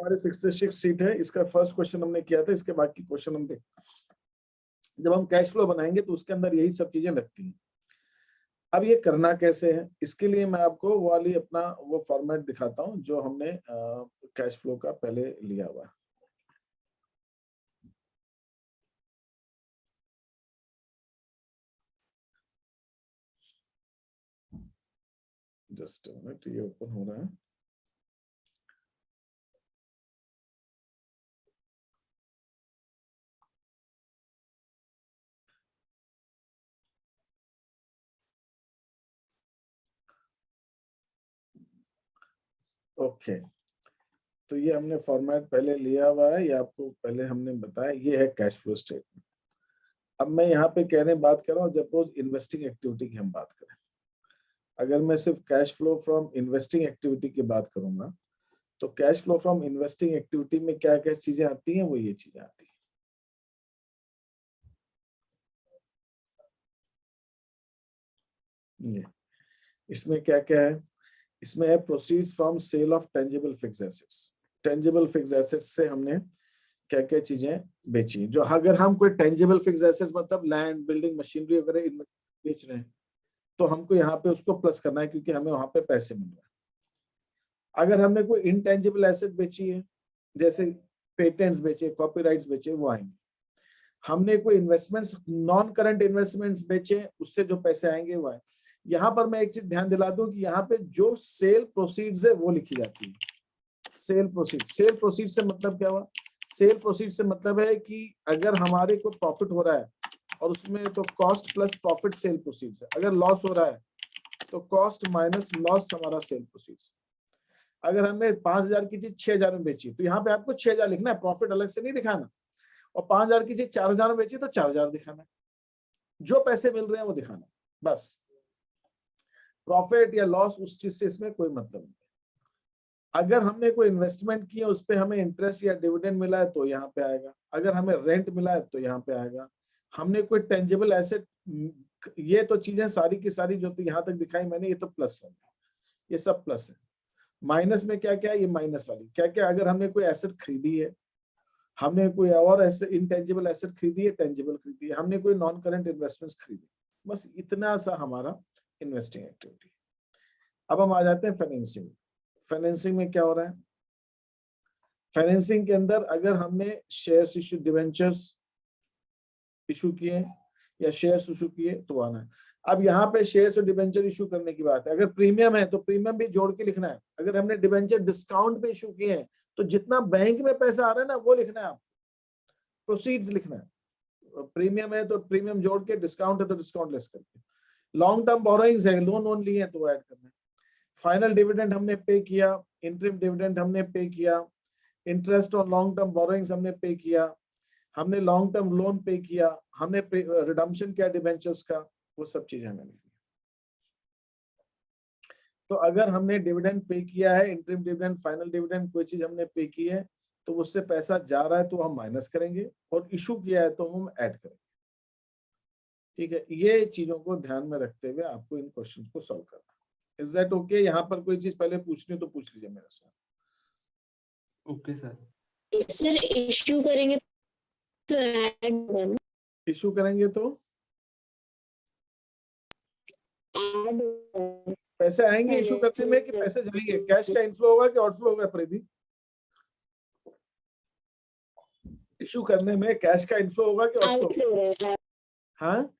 हमारी 66 शीट है, इसका फर्स्ट क्वेश्चन हमने किया था, इसके बाकी क्वेश्चन हम देख, जब हम कैश फ्लो बनाएंगे तो उसके अंदर यही सब चीजें लगती हैं। अब ये करना कैसे है, इसके लिए मैं आपको वो वाली अपना वो फॉर्मेट दिखाता हूं जो हमने कैश फ्लो का पहले लिया हुआ है। जस्ट मिनट, ये ओपन हो रहा है। ओके, तो ये हमने फॉर्मेट पहले लिया हुआ है, ये आपको पहले हमने बताया, ये है कैश फ्लो स्टेटमेंट। अब मैं यहाँ पे कहने बात कर रहा हूँ, सपोज इन्वेस्टिंग एक्टिविटी की हम बात करें, अगर मैं सिर्फ cash flow from investing activity की बात करूंगा, तो cash flow from investing activity में क्या क्या चीजें आती हैं, वो ये चीजें आती हैं। ये इसमें क्या क्या है, इसमें है proceeds from sale of tangible fixed assets. Tangible fixed assets से हमने क्या क्या चीजें बेची, जो अगर हम कोई टेंजिबल फिक्स्ड एसेट्स मतलब लैंड, बिल्डिंग, मशीनरी वगैरह बेच रहे हैं, तो हमको यहाँ पे उसको प्लस करना है, क्योंकि हमें वहां पे पैसे मिल रहे हैं। अगर हमने कोई इनटेंजिबल एसेट बेची है, जैसे पेटेंट्स बेचे, कॉपीराइट्स बेचे, वो आएंगे। हमने कोई इन्वेस्टमेंट्स, नॉन करंट इन्वेस्टमेंट्स बेचे, उससे जो पैसे आएंगे वो आए। यहाँ पर मैं एक चीज ध्यान दिला दूं कि यहाँ पे जो सेल प्रोसीड्स है वो लिखी जाती है। सेल प्रोसीड, सेल प्रोसीड से मतलब क्या हुआ, सेल प्रोसीड से मतलब है कि अगर हमारे को प्रॉफिट हो रहा है और उसमें तो cost plus profit sale proceeds है, अगर लॉस हो रहा है तो कॉस्ट माइनस लॉस हमारा सेल प्रोसीड्स। अगर हमने 5,000 की चीज 6,000 में बेची तो यहाँ पे आपको 6,000 लिखना है, प्रॉफिट अलग से नहीं दिखाना। और 5,000 की चीज 4,000 में बेची तो 4,000 दिखाना है, जो पैसे मिल रहे हैं वो दिखाना, बस। प्रॉफिट या लॉस उस चीज से इसमें कोई मतलब नहीं। अगर हमने कोई इन्वेस्टमेंट किया, उस पर हमें इंटरेस्ट या डिविडेंड मिला है तो यहाँ पे आएगा, अगर हमें रेंट मिला है तो यहाँ पे आएगा। हमने कोई टेंजिबल एसेट, ये तो चीजें सारी की सारी जो तो यहाँ तक दिखाई मैंने, ये तो प्लस है, ये सब प्लस है। माइनस में क्या क्या है, ये माइनस वाली क्या क्या, अगर हमने कोई एसेट खरीदी है, हमने कोई और ऐसे इंटेंजिबल एसेट खरीदी है, टेंजिबल खरीदी है, हमने कोई नॉन करंट इन्वेस्टमेंट्स खरीदी, बस इतना सा हमारा इन्वेस्टिंग एक्टिविटी। अब हम आ जाते हैं फाइनेंसिंग। फाइनेंसिंग में क्या हो रहा है, फाइनेंसिंग के अंदर अगर हमने शेयर्स इशू, डिवेंचर्स इशू किए या शेयर्स इशू किए तो आना है। अब यहाँ पे शेयर्स और डिवेंचर इशू करने की बात है, अगर प्रीमियम है तो प्रीमियम भी जोड़ के लिखना है। अगर हमने डिवेंचर डिस्काउंट पे इशू किए हैं तो जितना बैंक में पैसा आ रहा है ना वो लिखना है, आप प्रोसीड्स लिखना है। प्रीमियम है तो प्रीमियम जोड़ के, डिस्काउंट है तो डिस्काउंट लेस करके। लॉन्ग टर्म बोरोइंग्स है, लोन वोन लिए हैं तो ऐड करना है। फाइनल डिविडेंड हमने पे किया, इंटरिम डिविडेंड हमने पे किया, interest on long term borrowings हमने पे किया, हमने लॉन्ग टर्म लोन पे किया, हमने रिडम्पशन किया डिबेंचर्स का, वो सब चीजें हमें लिखनी। तो अगर हमने डिविडेंड पे किया है, इंटरिम डिविडेंड, फाइनल डिविडेंड, कोई चीज हमने पे की है तो उससे पैसा जा रहा है तो हम माइनस करेंगे, और इशू किया है तो हम ऐड करेंगे। ठीक है, ये चीजों को ध्यान में रखते हुए आपको इन क्वेश्चंस को सॉल्व करना है। Is that okay? यहाँ पर कोई चीज पहले पूछनी हो तो पूछ लीजिए मेरे साथ। Okay sir. सर इश्यू करेंगे तो ऐड होगा ना? इशू करेंगे तो ऐड होगा। पैसे आएंगे इशू करने में कि पैसे जाएंगे? कैश का इनफ्लो होगा कि आउटफ्लो होगा परिधि? इशू करने में कैश का इनफ्लो होगा कि आउटफ्लो? आउटफ्लो रहेगा हाँ,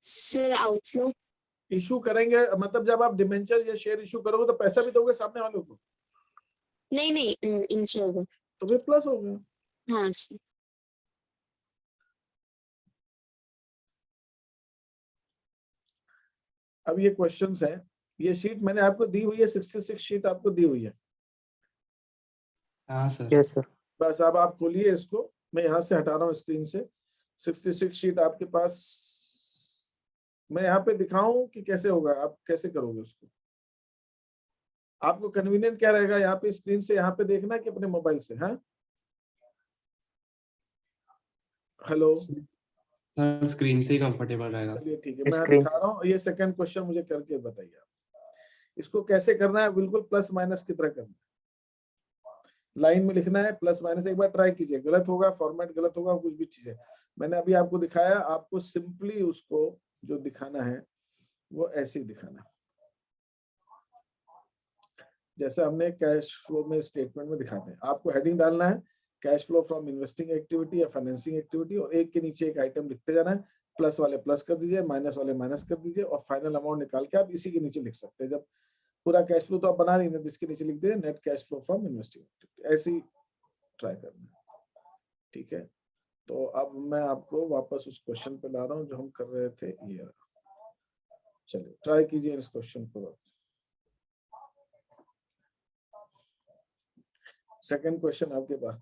सर, आउटफ्लो। इशू करेंगे मतलब जब आप डिबेंचर या शेयर इशू करोगे तो पैसा भी दोगे सामने वालों को, नहीं नहीं, इनफ्लो होगा। तो फिर प्लस हो गया। हाँ सर। अब ये क्वेश्चंस हैं, ये शीट मैंने आपको दी हुई है, 66 शीट आपको दी हुई है। हाँ सर। Yes sir. बस अब आप खोलिए इसको, मैं यहाँ से हटा रहा हूँ स्क्रीन से। 66 शीट आपके पास, मैं यहाँ पे दिखाऊं कि कैसे होगा, आप कैसे करोगे उसको? आपको कन्वीनियंट क्या रहेगा, यहाँ पे स्क्रीन से यहाँ पे देखना कि अपने मोबाइल से? हाँ, हेलो, सर स्क्रीन से ही कंफर्टेबल रहेगा। चलिए ठीक है, मैं स्क्रीन दिखा रहा हूँ। ये सेकंड क्वेश्चन मुझे करके बताइए आप। इसको कैसे करना है, बिल्कुल प्लस माइनस की तरह करना है, लाइन में लिखना है प्लस माइनस। एक बार ट्राई कीजिए, गलत होगा, फॉर्मेट गलत होगा, कुछ भी चीज है। मैंने अभी आपको दिखाया, आपको सिंपली उसको जो दिखाना है वो ऐसे ही दिखाना है, जैसे हमने कैश फ्लो में स्टेटमेंट में दिखाते हैं। आपको हेडिंग डालना है cash flow from investing activity या फाइनेंसिंग एक्टिविटी, और एक के नीचे एक आइटम लिखते जाना है। प्लस वाले प्लस कर दीजिए, माइनस वाले माइनस कर दीजिए, और फाइनल अमाउंट निकाल के आप इसी के नीचे लिख सकते हैं। जब पूरा कैश फ्लो तो आप बना रही है, इसके नीचे लिख दीजिए net cash flow from investing activity, ऐसे ही ट्राई करना है। ठीक है, तो अब मैं आपको वापस उस क्वेश्चन पे ला रहा हूँ जो हम कर रहे थे ये। चलिए ट्राई कीजिए इस क्वेश्चन को। सेकंड क्वेश्चन आपके पास।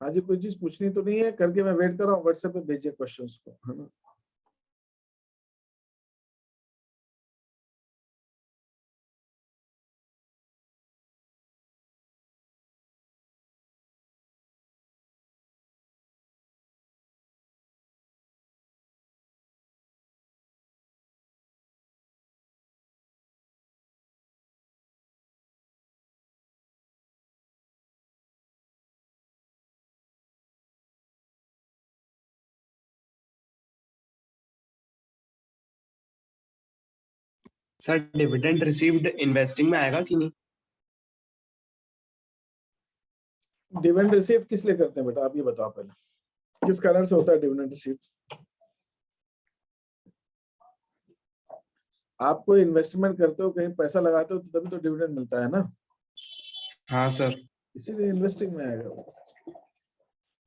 हाँ जी, कोई चीज पूछनी तो नहीं है करके, मैं वेट कर रहा हूँ, व्हाट्सएप पे भेजिए क्वेश्चंस को, है ना। सर डिविडेंड रिसीव्ड इन्वेस्टिंग में आएगा कि नहीं? डिविडेंड रिसीव किस लिए करते हैं बेटा, आप ये बताओ पहले, किस कारण से होता है डिविडेंड रिसीव? आप कोई इन्वेस्टमेंट करते हो, कहीं पैसा लगाते हो, तो तभी तो डिविडेंड मिलता है ना, हाँ सर। इसीलिए इन्वेस्टिंग में आएगा।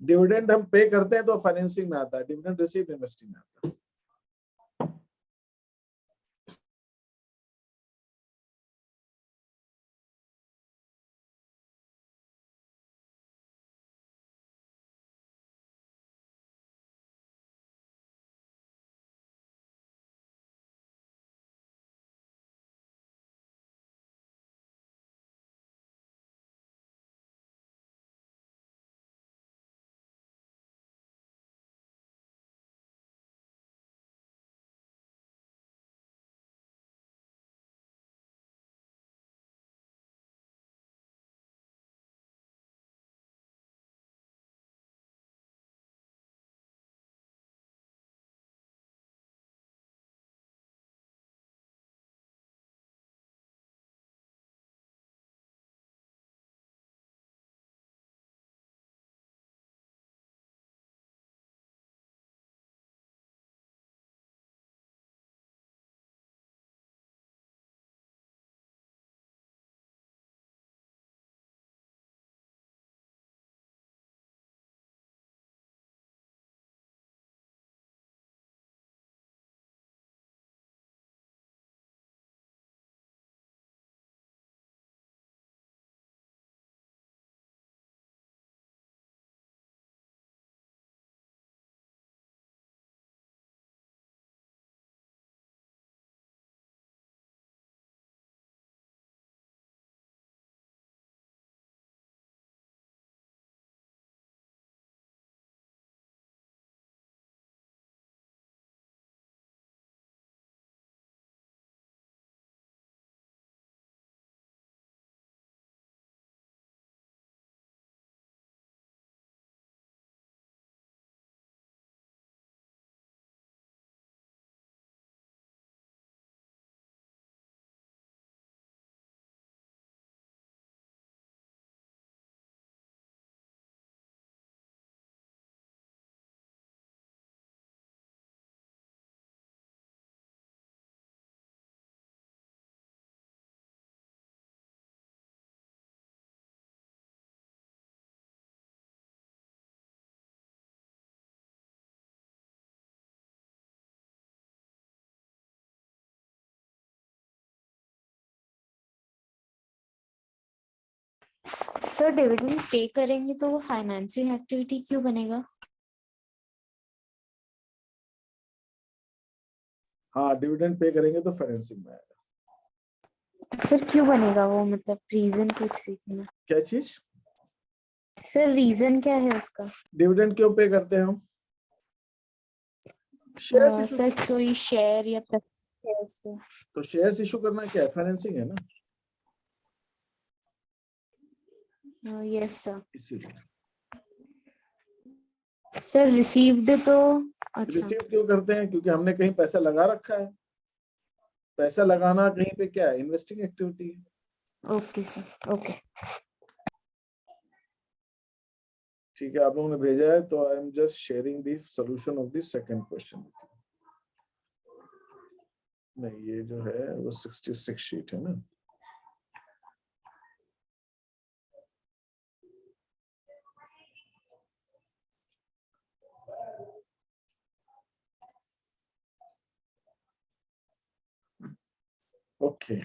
डिविडेंड हम पे करते हैं तो फाइनेंसिंग में आता है, डिविडेंड रिसीव इन्वेस्टिंग में आता है। सर डिविडेंड पे करेंगे तो वो फाइनेंसिंग एक्टिविटी क्यों बनेगा? हाँ, डिविडेंड पे करेंगे तो फाइनेंसिंग में आएगा। सर क्यों बनेगा वो, मतलब रीजन पूछ रही थी मैं। क्या चीज? सर रीजन क्या है उसका? डिविडेंड क्यों पे करते हैं हम? Shares issue. सर कोई शेयर या शेयर्स? तो शेयर्स इशू करना क्या है? फाइनेंसिंग है ना, यस सर। इसीलिए। सर रिसीव्ड तो अच्छा। रिसीव क्यों करते हैं? क्योंकि हमने कहीं पैसा लगा रखा है। पैसा लगाना कहीं पे क्या है? इन्वेस्टिंग एक्टिविटी है। Okay sir, okay. ठीक है, आप लोगों ने भेजा है तो I am just sharing the solution of the second question. नहीं, ये जो है वो 66 शीट है ना। Okay,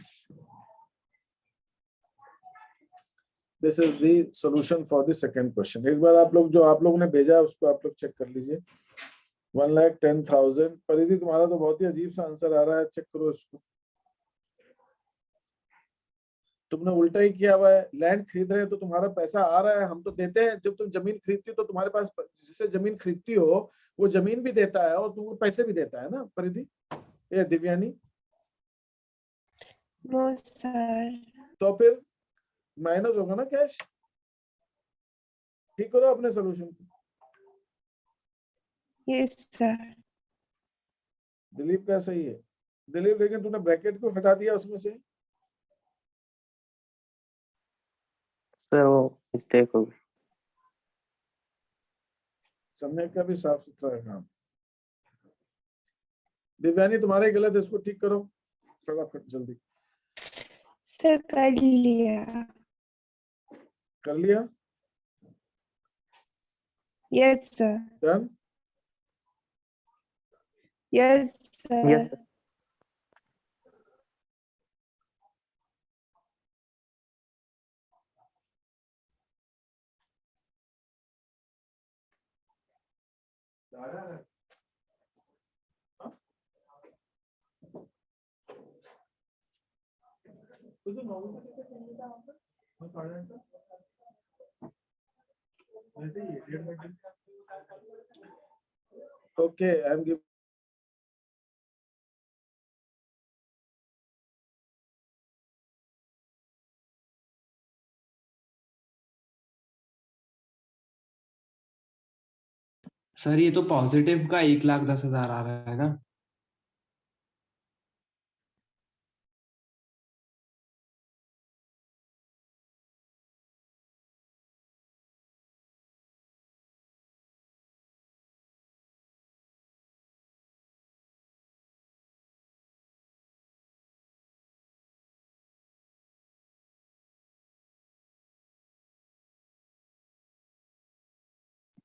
this is the solution for the second question. एक बार आप लोगों ने भेजा है उसको आप लोग चेक कर लीजिए। 1,10,000। परिधि, तुम्हारा तो बहुत ही अजीब सा आंसर आ रहा है, चेक करो इसको। तुमने उल्टा ही किया हुआ है। लैंड खरीद रहे हैं तो तुम्हारा पैसा आ रहा है, हम तो देते हैं। जब तुम जमीन खरीदती हो तो तुम्हारे पास, जिससे जमीन खरीदती हो वो जमीन भी देता है और तुमको पैसे भी देता है ना परिधि, ये दिव्यानी। No sir. तो फिर माइनस होगा ना कैश। ठीक करो अपने सोल्यूशन को। Yes sir. दिलीप का सही है। दिलीप, लेकिन तूने ब्रैकेट को हटा दिया उसमें से। सर वो मिस्टेक हो गई। समय का भी साफ सुथरा है काम। दिव्यानी तुम्हारा ही गलत है, इसको ठीक करो फटाफट जल्दी। सर कर लिया। कर लिया? Yes sir. Done? Yes sir. Yes sir. Okay, I am giving. Sir ये तो पॉजिटिव का 1,10,000 आ रहा है ना।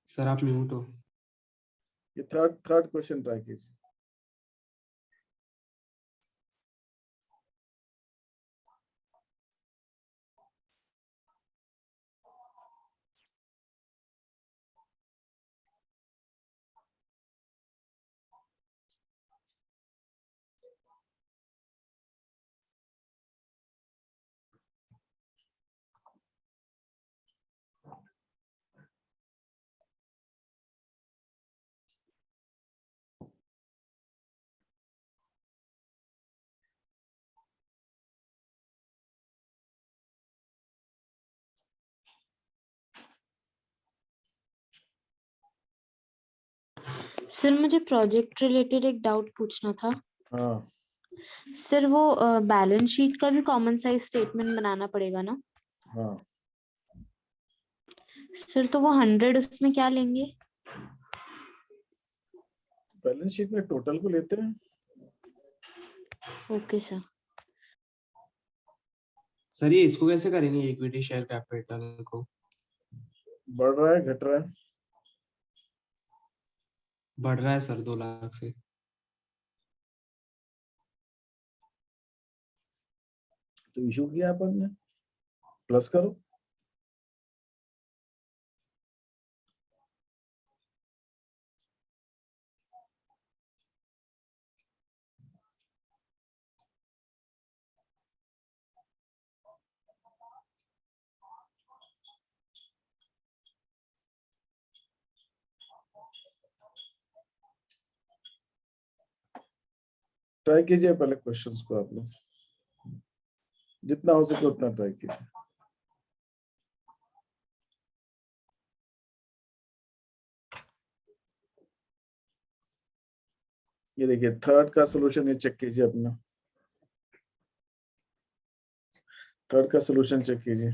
सर आप म्यूट हो। ये थर्ड क्वेश्चन ट्राई कीजिए। सर मुझे प्रोजेक्ट रिलेटेड एक डाउट पूछना था। हाँ सर वो बैलेंस शीट का भी कॉमन साइज स्टेटमेंट बनाना पड़ेगा ना? हाँ। सर तो वो 100 उसमें क्या लेंगे? बैलेंस शीट में टोटल को लेते हैं। Okay sir. सर ये इसको कैसे करेंगे, इक्विटी शेयर कैपिटल को? बढ़ रहा है घट रहा है? बढ़ रहा है सर 2 लाख से। तो इशू किया अपन ने, प्लस करो। ट्राई कीजिए पहले क्वेश्चंस को, आप लोग जितना हो सके उतना ट्राई कीजिए। ये देखिए थर्ड का सॉल्यूशन ये चेक कीजिए अपना, थर्ड का सॉल्यूशन चेक कीजिए।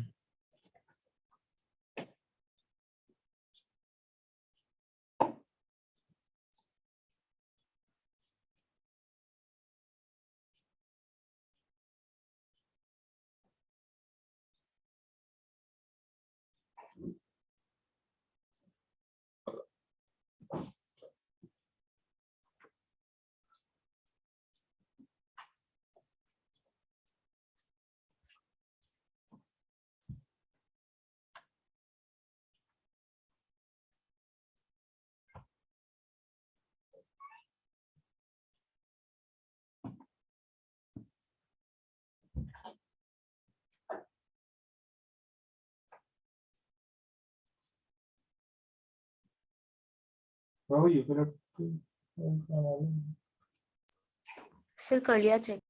सर कर लिया चेक।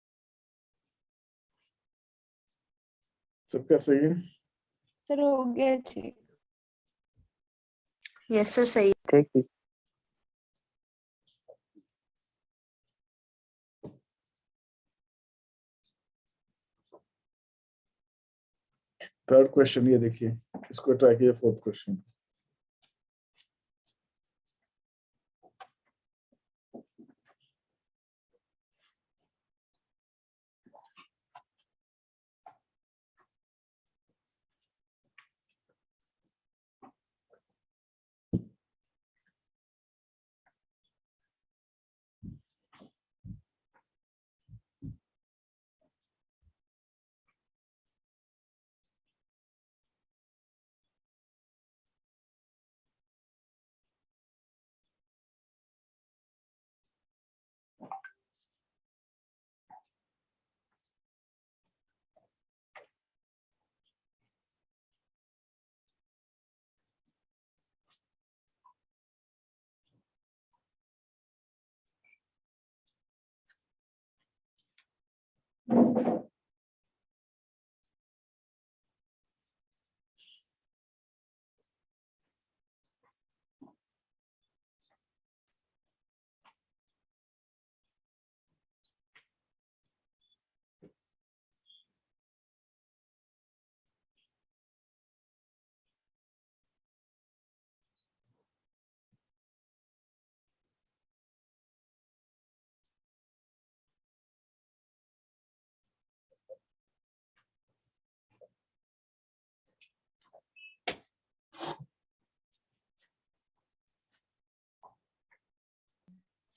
सबका सही है? सर हो गया चेक। यस सर सही। ठीक है। थर्ड क्वेश्चन ये देखिए, इसको ट्राई कीजिए। Fourth question,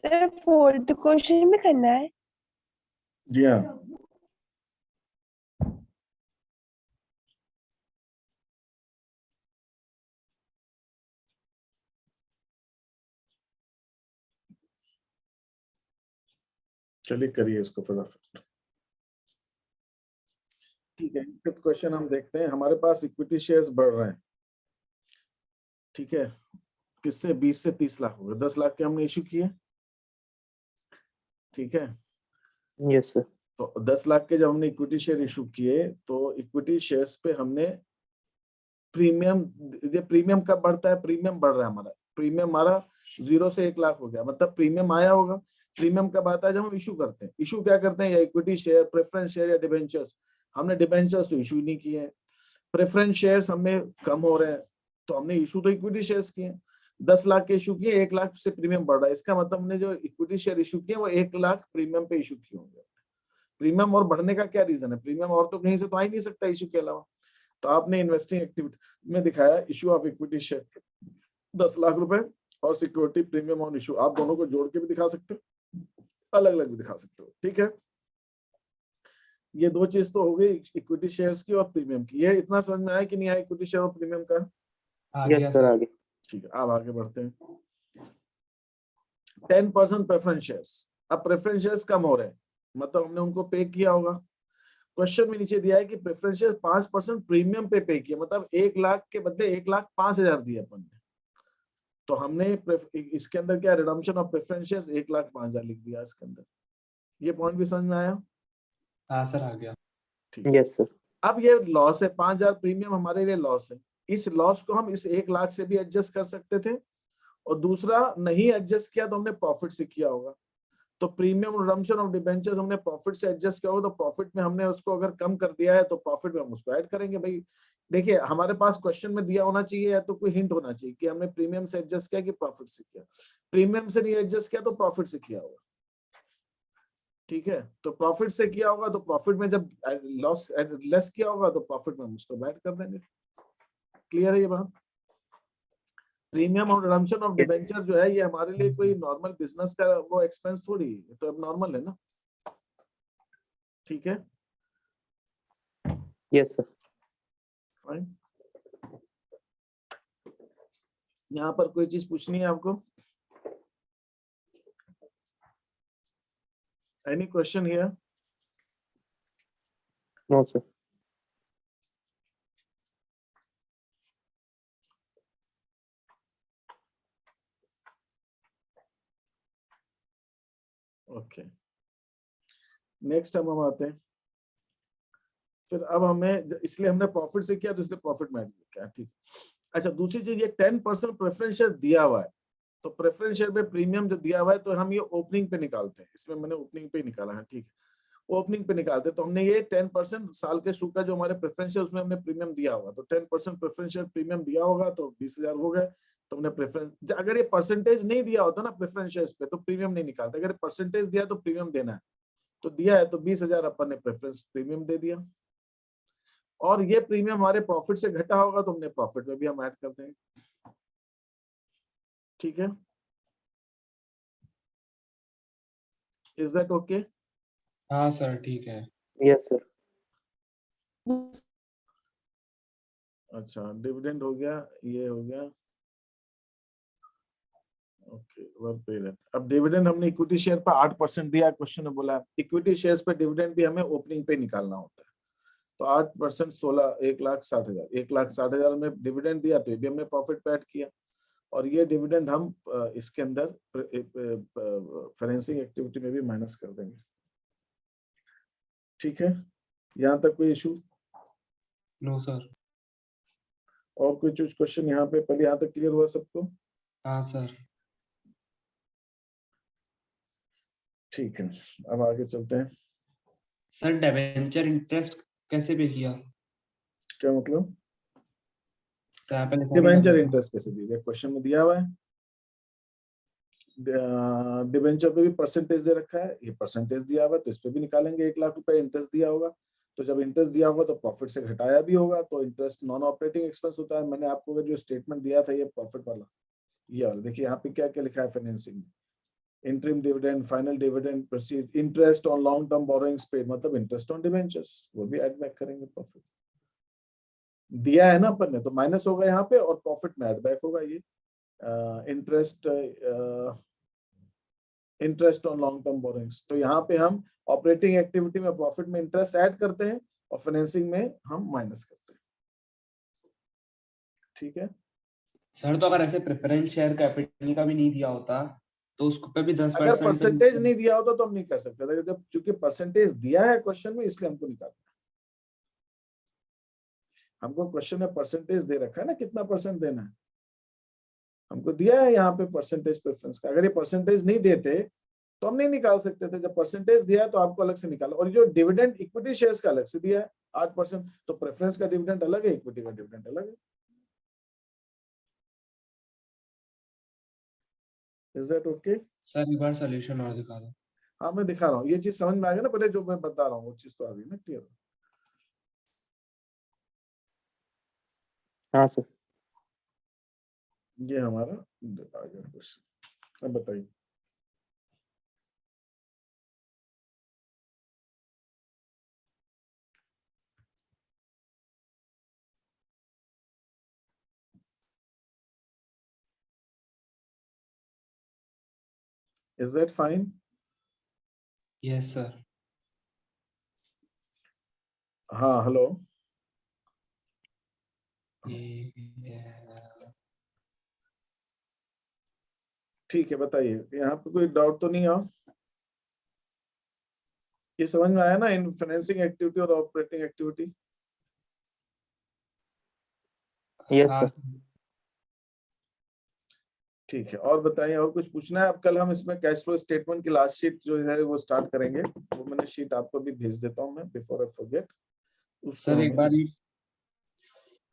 sir fourth question में करना है। जी हाँ। चलिए करिए इसको फटाफट। ठीक है, फिफ्थ क्वेश्चन हम देखते हैं। हमारे पास इक्विटी शेयर्स बढ़ रहे हैं, ठीक है, किससे? 20 से 30 लाख हो गए, 10 लाख के हमने इश्यू किए, ठीक है। Yes sir. तो 10 लाख के जब हमने इक्विटी शेयर इशू किए तो इक्विटी शेयर्स पे हमने प्रीमियम, ये प्रीमियम कब बढ़ता है? प्रीमियम बढ़ रहा है हमारा, प्रीमियम हमारा 0 से 1 लाख हो गया, मतलब प्रीमियम आया होगा। प्रीमियम कब आता है? जब हम इशू करते हैं। इशू क्या करते हैं? या इक्विटी शेयर, प्रेफरेंस शेयर या डिबेंचर्स। हमने डिबेंचर्स तो इशू नहीं किए हैं, प्रेफरेंस शेयर्स हमें कम हो रहे हैं, तो हमने इशू तो इक्विटी शेयर्स किए। 10 लाख के इशू किए, 1 लाख से प्रीमियम बढ़ रहा है, इसका मतलब हमने जो इक्विटी शेयर इशू किए वो 1 लाख प्रीमियम पे इशू किए होंगे। प्रीमियम और बढ़ने का क्या रीजन है? प्रीमियम और तो कहीं से तो आ ही नहीं सकता इशू के अलावा। तो आपने इन्वेस्टिंग एक्टिविटी में दिखाया issue of equity share 10 lakh रुपए और सिक्योरिटी प्रीमियम ऑन इशू, आप दोनों को जोड़ के भी दिखा सकते हो, अलग अलग भी दिखा सकते हो, ठीक है। ये दो चीज तो हो गई इक्विटी शेयर्स की और प्रीमियम की। ये इतना समझ में आया कि नहीं आया इक्विटी शेयर और प्रीमियम का? यस सर आगे। ठीक है, अब आगे बढ़ते हैं। 10% प्रेफरेंस शेयर्स। अब प्रेफरेंस शेयर्स कम हो रहे हैं, मतलब हमने उनको पे किया होगा। क्वेश्चन में नीचे दिया है कि प्रेफरेंस शेयर 5% प्रीमियम पे किया, मतलब 1 लाख के बदले 1,05,000 दिए अपन ने। तो हमने इसके अंदर क्या, रिडम्पशन ऑफ प्रेफरेंस शेयर्स 1,05,000 लिख दिया इसके अंदर, ये पॉइंट भी समझ में आया? हाँ सर आ गया। Yes sir. अब ये लॉस है, 5,000 प्रीमियम हमारे लिए लॉस है। इस लॉस को हम इस 1 लाख से भी एडजस्ट कर सकते थे, और दूसरा नहीं एडजस्ट किया तो हमने प्रॉफिट से किया होगा। तो प्रीमियम रिडम्पशन ऑफ डिबेंचर्स हमने प्रॉफिट से एडजस्ट किया होगा, तो प्रॉफिट में हमने उसको अगर कम कर दिया है तो प्रॉफिट में हम उसको ऐड करेंगे। भाई देखिए, हमारे पास क्वेश्चन में दिया होना चाहिए या तो कोई हिंट होना चाहिए कि हमने प्रीमियम से एडजस्ट किया कि प्रॉफिट से किया। प्रीमियम से नहीं एडजस्ट किया तो प्रॉफिट से किया होगा। ठीक है, तो प्रॉफिट से किया होगा तो प्रॉफिट में जब लॉस लेस किया होगा तो प्रॉफिट में हम उसको ऐड कर देंगे। क्लियर है ये बात? प्रीमियम और रिडम्पशन ऑफ डिबेंचर जो है ये हमारे लिए कोई नॉर्मल बिजनेस का वो एक्सपेंस थोड़ी है, तो अब नॉर्मल है ना। ठीक है, यस सर। फाइन। यहाँ पर कोई चीज पूछनी है आपको? Any question here? No sir. Okay, next अब हम आते हैं। फिर अब हमें, इसलिए हमने प्रॉफिट से किया तो इसलिए प्रॉफिट में ऐड किया। ठीक। अच्छा, दूसरी चीज, ये 10% प्रेफरेंस शेयर दिया हुआ है, तो प्रेफरेंस शेयर पे प्रीमियम जो दिया हुआ है तो हम ये ओपनिंग पे निकालते हैं। इसमें मैंने ओपनिंग पे निकाला है। ठीक है, ओपनिंग पे निकालते हैं तो हमने ये 10% साल के शुरू का जो हमारे प्रेफरेंस है उसमें हमने प्रीमियम दिया होगा, तो 10% प्रेफरेंस शेयर प्रीमियम दिया होगा तो 20,000 हो गए। तो हमने प्रेफरेंस, अगर ये परसेंटेज नहीं दिया होता ना प्रेफरेंस शेयर पे तो प्रीमियम नहीं निकालते। अगर परसेंटेज दिया तो प्रीमियम देना है, तो दिया है तो 20,000 अपन ने प्रेफरेंस प्रीमियम दे दिया, और ये प्रीमियम हमारे प्रॉफिट से घटा होगा तो हमने प्रॉफिट में भी हम ऐड कर देंगे। ठीक है, इज दैट ओके? हाँ सर ठीक है। Yes sir. अच्छा, डिविडेंड हो गया, ये हो गया। Okay, work parent. अब डिविडेंड हमने इक्विटी शेयर पर 8% दिया। क्वेश्चन में बोला इक्विटी शेयर्स पे डिविडेंड भी हमें ओपनिंग पे निकालना होता है, तो 8% 16, 1,60,000, 1,60,000 में डिविडेंड दिया तो ये भी हमने प्रॉफिट पे ऐड किया, और ये डिविडेंड हम इसके अंदर फाइनेंसिंग एक्टिविटी में भी माइनस कर देंगे। ठीक है, यहाँ तक कोई इशू? No sir. और कोई चीज क्वेश्चन यहाँ पे पहले यहाँ तक क्लियर हुआ सबको? हाँ सर। ठीक है, अब आगे चलते हैं। सर डिबेंचर इंटरेस्ट कैसे पे किया? क्या मतलब? तो यहाँ पे लिखा नहीं डिबेंचर था। इंटरेस्ट कैसे दिया? क्वेश्चन में दिया हुआ है, डिबेंचर पे भी परसेंटेज दे रखा है, ये परसेंटेज दिया हुआ है तो इस पे भी निकालेंगे। 1 लाख रुपए इंटरेस्ट दिया होगा, तो जब इंटरेस्ट दिया होगा तो प्रॉफिट से घटाया भी होगा, तो इंटरेस्ट नॉन ऑपरेटिंग एक्सपेंस होता है। मैंने आपको जो स्टेटमेंट दिया था ये प्रॉफिट वाला, ये वाला देखिए यहाँ पे क्या क्या लिखा है financing, interim dividend, final dividend, proceed, interest on long term borrowings paid, मतलब इंटरेस्ट ऑन डिबेंचर्स, वो भी ऐड बैक करेंगे। प्रॉफिट दिया है ना अपन ने, तो माइनस होगा यहाँ पे और प्रॉफिट में ऐड बैक होगा। ये interest on long term borrowings, तो यहाँ पे हम ऑपरेटिंग एक्टिविटी में प्रॉफिट में इंटरेस्ट ऐड करते हैं और फाइनेंसिंग में हम माइनस करते हैं। ठीक है, सर तो अगर ऐसे प्रेफरेंस शेयर कैपिटल का भी नहीं दिया होता तो उसको पे भी 10% अगर परसेंटेज नहीं दिया होता तो हम नहीं कर सकते थे, जब चूंकि परसेंटेज दिया है क्वेश्चन में इसलिए हमको निकालना है। हमको क्वेश्चन में परसेंटेज दे रखा है ना, कितना परसेंट देना है हमको दिया है यहाँ पे परसेंटेज प्रेफरेंस का। अगर ये परसेंटेज नहीं देते तो हम नहीं निकाल सकते थे, जब परसेंटेज दिया है तो आपको अलग से निकाला। और जो डिविडेंड इक्विटी शेयर्स का अलग से दिया है 8%, तो प्रेफरेंस का डिविडेंड अलग है, इक्विटी का डिविडेंड अलग है। Is that okay? सर एक बार सॉल्यूशन और दिखा दो। हाँ मैं दिखा रहा हूँ, ये चीज समझ में आ गया ना, पहले जो मैं बता रहा हूँ वो चीज तो आ गई ना क्लियर? हाँ सर। ये हमारा आ गया क्वेश्चन। अब बताइए। Is that fine? Yes sir. हाँ हेलो। ठीक है, बताइए, यहाँ पे कोई डाउट तो नहीं है? ये समझ में आया ना, इन फाइनेंसिंग एक्टिविटी और ऑपरेटिंग एक्टिविटी? यस हाँ सर। ठीक है, और बताइए, और कुछ पूछना है? अब कल हम इसमें कैश फ्लो स्टेटमेंट की लास्ट शीट जो है वो स्टार्ट करेंगे। वो मैंने शीट आपको भी भेज देता हूँ मैं, बिफोर आई फॉरगेट। सर एक बार ये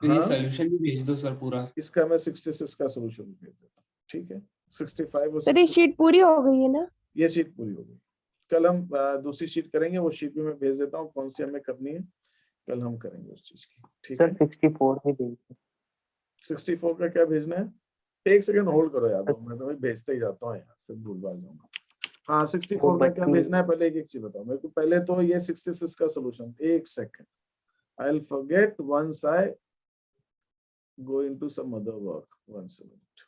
हाँ, सॉल्यूशन भी भेज दो सर पूरा। इसका मैं 66 का सोल्यूशन भेज देता हूँ, ठीक है? 65 और सर ये 60 शीट पूरी हो गई है ना? ये शीट पूरी हो गई। कल हम दूसरी शीट करेंगे, वो शीट भी मैं भेज देता हूँ कौन सी हमें करनी है, कल हम करेंगे उस चीज की, ठीक है? सर 64 भी भेजिए। 64 का क्या भेजना है? एक सेकंड होल्ड करो यार, मैं तो भाई भेजते ही जाता हूँ यार, फिर भूल भाल जाऊंगा। हाँ, 64 का क्या भेजना है? पहले एक एक चीज बताओ मेरे को। पहले तो ये 66 का सोल्यूशन, एक second, I will forget once I go into some other work. 1 second.